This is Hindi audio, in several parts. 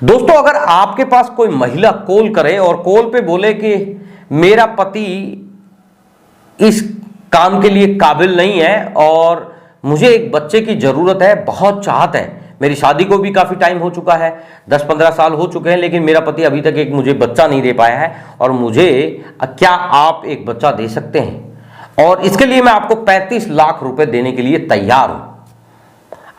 दोस्तों, अगर आपके पास कोई महिला कॉल करे और कॉल पे बोले कि मेरा पति इस काम के लिए काबिल नहीं है और मुझे एक बच्चे की जरूरत है, बहुत चाहत है, मेरी शादी को भी काफी टाइम हो चुका है, 10-15 साल हो चुके हैं, लेकिन मेरा पति अभी तक एक मुझे बच्चा नहीं दे पाया है और मुझे क्या आप एक बच्चा दे सकते हैं और इसके लिए मैं आपको 35 लाख रुपए देने के लिए तैयार हूं।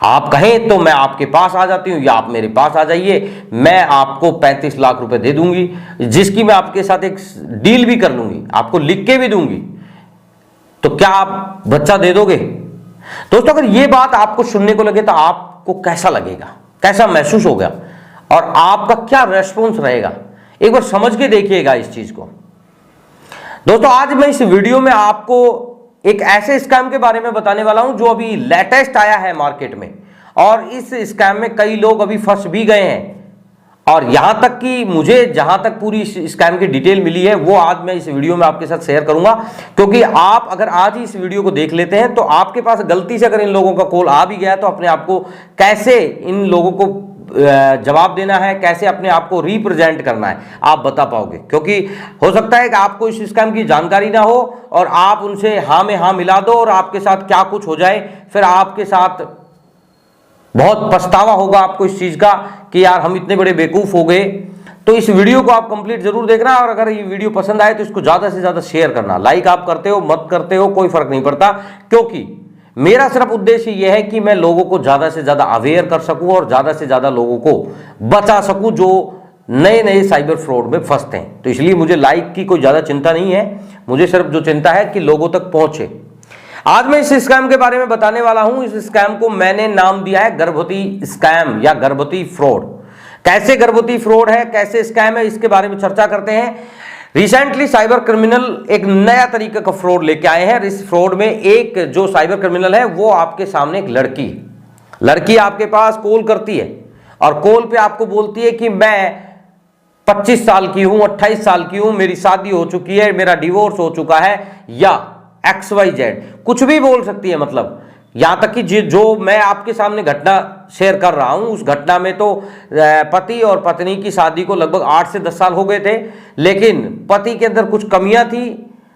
आप कहें तो मैं आपके पास आ जाती हूं या आप मेरे पास आ जाइए, मैं आपको 35 लाख रुपए दे दूंगी, जिसकी मैं आपके साथ एक डील भी कर लूंगी, आपको लिख के भी दूंगी। तो क्या आप बच्चा दे दोगे? दोस्तों, अगर ये बात आपको सुनने को लगे तो आपको कैसा लगेगा, कैसा महसूस होगा और आपका क्या रेस्पॉन्स रहेगा, एक बार समझ के देखिएगा इस चीज को। दोस्तों, आज मैं इस वीडियो में आपको एक ऐसे स्कैम के बारे में बताने वाला हूं जो अभी लेटेस्ट आया है मार्केट में और इस स्कैम में कई लोग अभी फंस भी गए हैं और यहां तक कि मुझे जहां तक पूरी इस स्कैम की डिटेल मिली है वो आज मैं इस वीडियो में आपके साथ शेयर करूंगा, क्योंकि आप अगर आज ही इस वीडियो को देख लेते हैं तो आपके पास गलती से अगर इन लोगों का कॉल आ भी गया तो अपने आप को कैसे इन लोगों को जवाब देना है, कैसे अपने आप को रिप्रेजेंट करना है, आप बता पाओगे। क्योंकि हो सकता है कि आपको इस स्कैम की जानकारी ना हो और आप उनसे हाँ में हाँ मिला दो और आपके साथ क्या कुछ हो जाए, फिर आपके साथ बहुत पछतावा होगा आपको इस चीज का कि यार हम इतने बड़े बेवकूफ हो गए। तो इस वीडियो को आप कंप्लीट जरूर देखना और अगर ये वीडियो पसंद आए तो इसको ज्यादा से ज्यादा शेयर करना। लाइक आप करते हो मत करते हो कोई फर्क नहीं पड़ता, क्योंकि मेरा सिर्फ उद्देश्य यह है कि मैं लोगों को ज्यादा से ज्यादा अवेयर कर सकूं और ज्यादा से ज्यादा लोगों को बचा सकूं जो नए नए साइबर फ्रॉड में फंसते हैं। तो इसलिए मुझे लाइक की कोई ज्यादा चिंता नहीं है, मुझे सिर्फ जो चिंता है कि लोगों तक पहुंचे। आज मैं इस स्कैम के बारे में बताने वाला हूं। इस स्कैम को मैंने नाम दिया है गर्भवती स्कैम या गर्भवती फ्रॉड। कैसे गर्भवती फ्रॉड है, कैसे स्कैम है, इसके बारे में चर्चा करते हैं। रिसेंटली साइबर क्रिमिनल एक नया तरीके का फ्रॉड लेके आए हैं। इस फ्रॉड में एक जो साइबर क्रिमिनल है वो आपके सामने एक लड़की आपके पास कॉल करती है और कॉल पे आपको बोलती है कि मैं 25 साल की हूं, 28 साल की हूं, मेरी शादी हो चुकी है, मेरा डिवोर्स हो चुका है, या XYZ कुछ भी बोल सकती है। मतलब यहां तक कि जो मैं आपके सामने घटना शेयर कर रहा हूं उस घटना में तो पति और पत्नी की शादी को लगभग 8 से 10 साल हो गए थे, लेकिन पति के अंदर कुछ कमियां थी,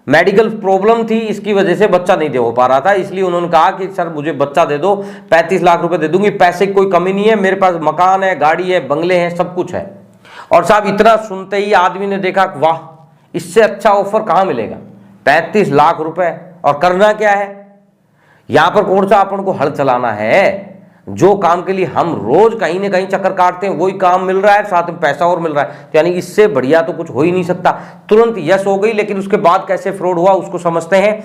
मेडिकल प्रॉब्लम थी, इसकी वजह से बच्चा नहीं दे हो पा रहा था। इसलिए उन्होंने कहा कि सर मुझे बच्चा दे दो, 35 लाख रुपए दे दूंगी, पैसे की कोई कमी नहीं है, मेरे पास मकान है, गाड़ी है, बंगले हैं, सब कुछ है। और साहब इतना सुनते ही आदमी ने देखा वाह, इससे अच्छा ऑफर कहां मिलेगा, 35 लाख रुपए। और करना क्या है, यहां पर कौन सा अपन को हल चलाना है, जो काम के लिए हम रोज कहीं ना कहीं चक्कर काटते हैं वही काम मिल रहा है, साथ में पैसा और मिल रहा है, तो यानी इससे बढ़िया तो कुछ हो ही नहीं सकता। तुरंत यस हो गई, लेकिन उसके बाद कैसे फ्रॉड हुआ उसको समझते हैं।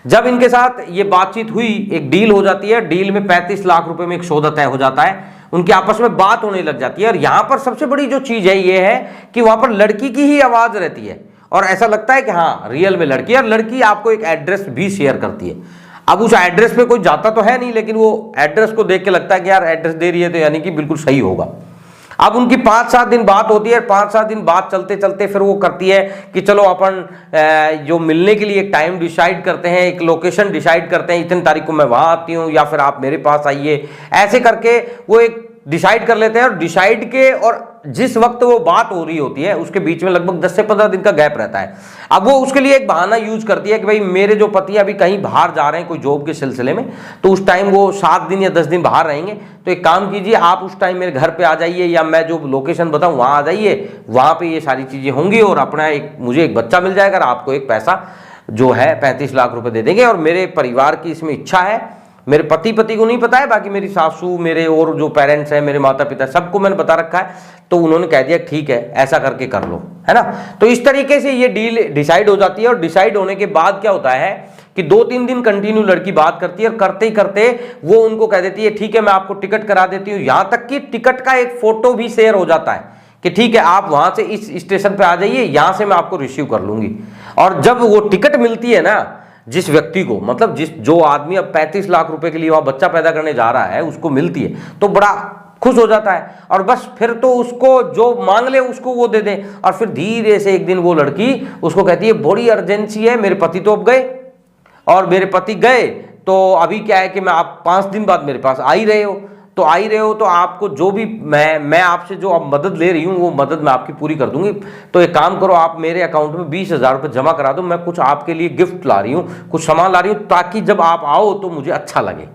जब इनके साथ ये बातचीत हुई, एक डील हो जाती है, डील में 35 लाख रुपए में एक सौदा तय हो जाता है, उनकी आपस में बात होने लग जाती है। और यहां पर सबसे बड़ी जो चीज है ये है कि वहां पर लड़की की ही आवाज रहती है और ऐसा लगता है कि हाँ रियल में लड़की है, और लड़की आपको एक एड्रेस भी शेयर करती है। अब उस एड्रेस पे कोई जाता तो है नहीं, लेकिन वो एड्रेस को देख के लगता है कि यार एड्रेस दे रही है तो यानी कि बिल्कुल सही होगा। अब उनकी 5-7 दिन बात होती है, 5-7 दिन बात चलते चलते फिर वो करती है कि चलो अपन जो मिलने के लिए एक टाइम डिसाइड करते हैं, एक लोकेशन डिसाइड करते हैं, इतनी तारीख को मैं वहां आती हूँ या फिर आप मेरे पास आइए, ऐसे करके वो एक डिसाइड कर लेते हैं। और डिसाइड के और जिस वक्त वो बात हो रही होती है उसके बीच में लगभग 10 से 15 दिन का गैप रहता है। अब वो उसके लिए एक बहाना यूज करती है कि भाई मेरे जो पति अभी कहीं बाहर जा रहे हैं कोई जॉब के सिलसिले में, तो उस टाइम वो 7 दिन या 10 दिन बाहर रहेंगे, तो एक काम कीजिए आप उस टाइम मेरे घर पे आ जाइए या मैं जो लोकेशन बताऊं वहां आ जाइए, वहां पे ये सारी चीजें होंगी और अपना मुझे एक बच्चा मिल जाएगा, आपको एक पैसा जो है 35 लाख रुपए दे देंगे। और मेरे परिवार की इसमें इच्छा है, मेरे पति को नहीं पता है, बाकी मेरी सासू, मेरे और जो पेरेंट्स हैं, मेरे माता पिता, सबको मैंने बता रखा है, तो उन्होंने कह दिया ठीक है ऐसा करके कर लो, है ना। तो इस तरीके से ये डील डिसाइड हो जाती है। और डिसाइड होने के बाद क्या होता है कि 2-3 दिन कंटिन्यू लड़की बात करती है और करते ही करते वो उनको कह देती है ठीक है मैं आपको टिकट करा देती हूँ, यहां तक कि टिकट का एक फोटो भी शेयर हो जाता है कि ठीक है आप वहां से इस स्टेशन पे आ जाइए, यहां से मैं आपको रिसीव कर लूंगी। और जब वो टिकट मिलती है ना जिस व्यक्ति को, मतलब जो आदमी अब 35 लाख रुपए के लिए वहां बच्चा पैदा करने जा रहा है उसको मिलती है, तो बड़ा खुश हो जाता है और बस फिर तो उसको जो मांग ले उसको वो दे दे। और फिर धीरे से एक दिन वो लड़की उसको कहती है बड़ी अर्जेंसी है, मेरे पति तो अब गए और मेरे पति गए तो अभी क्या है कि मैं आप 5 दिन बाद मेरे पास आ ही रहे हो, तो आ ही रहे हो तो आपको जो भी मैं आपसे जो अब मदद ले रही हूँ वो मदद मैं आपकी पूरी कर दूंगी। तो एक काम करो, आप मेरे अकाउंट में 20,000 रुपये जमा करा दो, मैं कुछ आपके लिए गिफ्ट ला रही हूँ, कुछ सामान ला रही हूँ, ताकि जब आप आओ तो मुझे अच्छा लगे।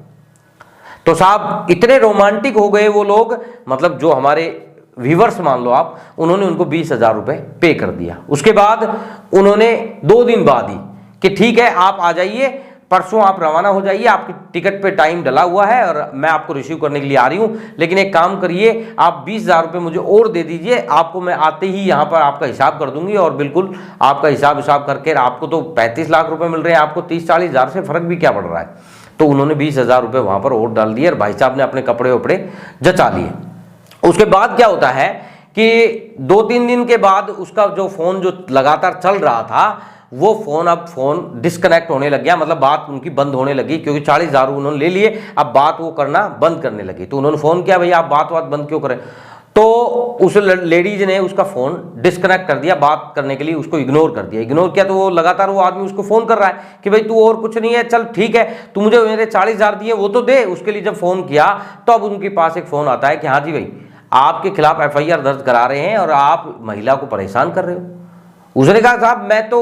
तो साहब इतने रोमांटिक हो गए वो लोग, मतलब जो हमारे व्यूवर्स मान लो आप, उन्होंने उनको 20,000 रुपये पे कर दिया। उसके बाद उन्होंने 2 दिन बाद ही कि ठीक है आप आ जाइए, परसों आप रवाना हो जाइए, आपकी टिकट पे टाइम डला हुआ है और मैं आपको रिसीव करने के लिए आ रही हूं, लेकिन एक काम करिए आप 20,000 रुपये मुझे और दे दीजिए, आपको मैं आते ही यहां पर आपका हिसाब कर दूंगी और बिल्कुल आपका हिसाब करके, आपको तो 35 लाख रुपए मिल रहे हैं, आपको 30-40 हज़ार से फर्क भी क्या पड़ रहा है। तो उन्होंने 20,000 रुपये वहां पर और डाल दिए और भाई साहब ने अपने कपड़े वपड़े जचा लिए। उसके बाद क्या होता है कि 2-3 दिन के बाद उसका जो फोन जो लगातार चल रहा था वो फोन डिस्कनेक्ट होने लग गया, मतलब बात उनकी बंद होने लगी, क्योंकि 40,000 उन्होंने ले लिए, अब बात वो करना बंद करने लगी। तो उन्होंने फोन किया, भैया आप बात बंद क्यों करें? तो उस लेडीज ने उसका फोन डिस्कनेक्ट कर दिया, बात करने के लिए उसको इग्नोर कर दिया। इग्नोर किया तो वो लगातार वो आदमी उसको फोन कर रहा है कि भाई तू और कुछ नहीं है, चल ठीक है तू मुझे मेरे 40,000 दिए वो तो दे। उसके लिए जब फोन किया तो अब उनके पास एक फोन आता है कि हाँ जी भाई आपके खिलाफ FIR दर्ज करा रहे हैं और आप महिला को परेशान कर रहे हो। उसने कहा साहब मैं तो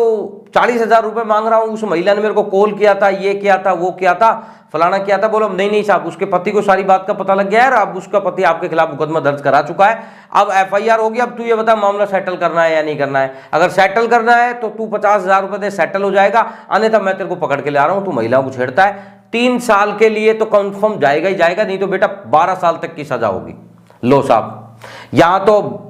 40,000 रुपये मांग रहा हूं, उस महिला ने मेरे को कॉल किया था, ये किया था, वो किया था, फलाना किया था। बोलो नहीं साहब उसके पति को सारी बात का पता लग गया है, अब उसका पति आपके खिलाफ मुकदमा दर्ज करा चुका है, अब FIR होगी, अब तू ये बता मामला सेटल करना है या नहीं करना है। अगर सेटल करना है तो तू 50,000 रुपये दे, सेटल हो जाएगा, अन्यथा मैं तेरे को पकड़ के ला रहा हूं, तू महिलाओं को छेड़ता है, 3 साल के लिए तो कंफर्म जाएगा ही जाएगा, नहीं तो बेटा 12 साल तक की सजा होगी। लो साहब यहां तो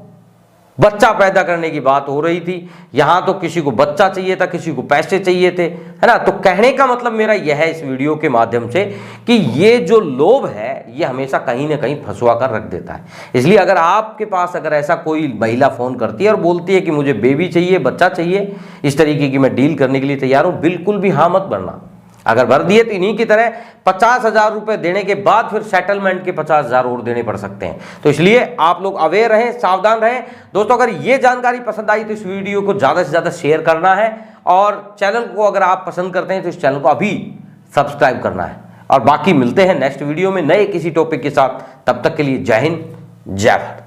बच्चा पैदा करने की बात हो रही थी, यहां तो किसी को बच्चा चाहिए था, किसी को पैसे चाहिए थे, है ना। तो कहने का मतलब मेरा यह है इस वीडियो के माध्यम से कि ये जो लोभ है ये हमेशा कहीं ना कहीं फंसवा कर रख देता है। इसलिए अगर आपके पास अगर ऐसा कोई महिला फोन करती है और बोलती है कि मुझे बेबी चाहिए, बच्चा चाहिए, इस तरीके की मैं डील करने के लिए तैयार हूं, बिल्कुल भी हाँ मत भरना। अगर भर दिए तो इन्हीं की तरह 50,000 रुपए देने के बाद फिर सेटलमेंट के 50,000 और देने पड़ सकते हैं। तो इसलिए आप लोग अवेयर रहें, सावधान रहें। दोस्तों अगर ये जानकारी पसंद आई तो इस वीडियो को ज़्यादा से ज़्यादा शेयर करना है और चैनल को अगर आप पसंद करते हैं तो इस चैनल को अभी सब्सक्राइब करना है। और बाकी मिलते हैं नेक्स्ट वीडियो में नए किसी टॉपिक के साथ, तब तक के लिए जय हिंद जय भारत।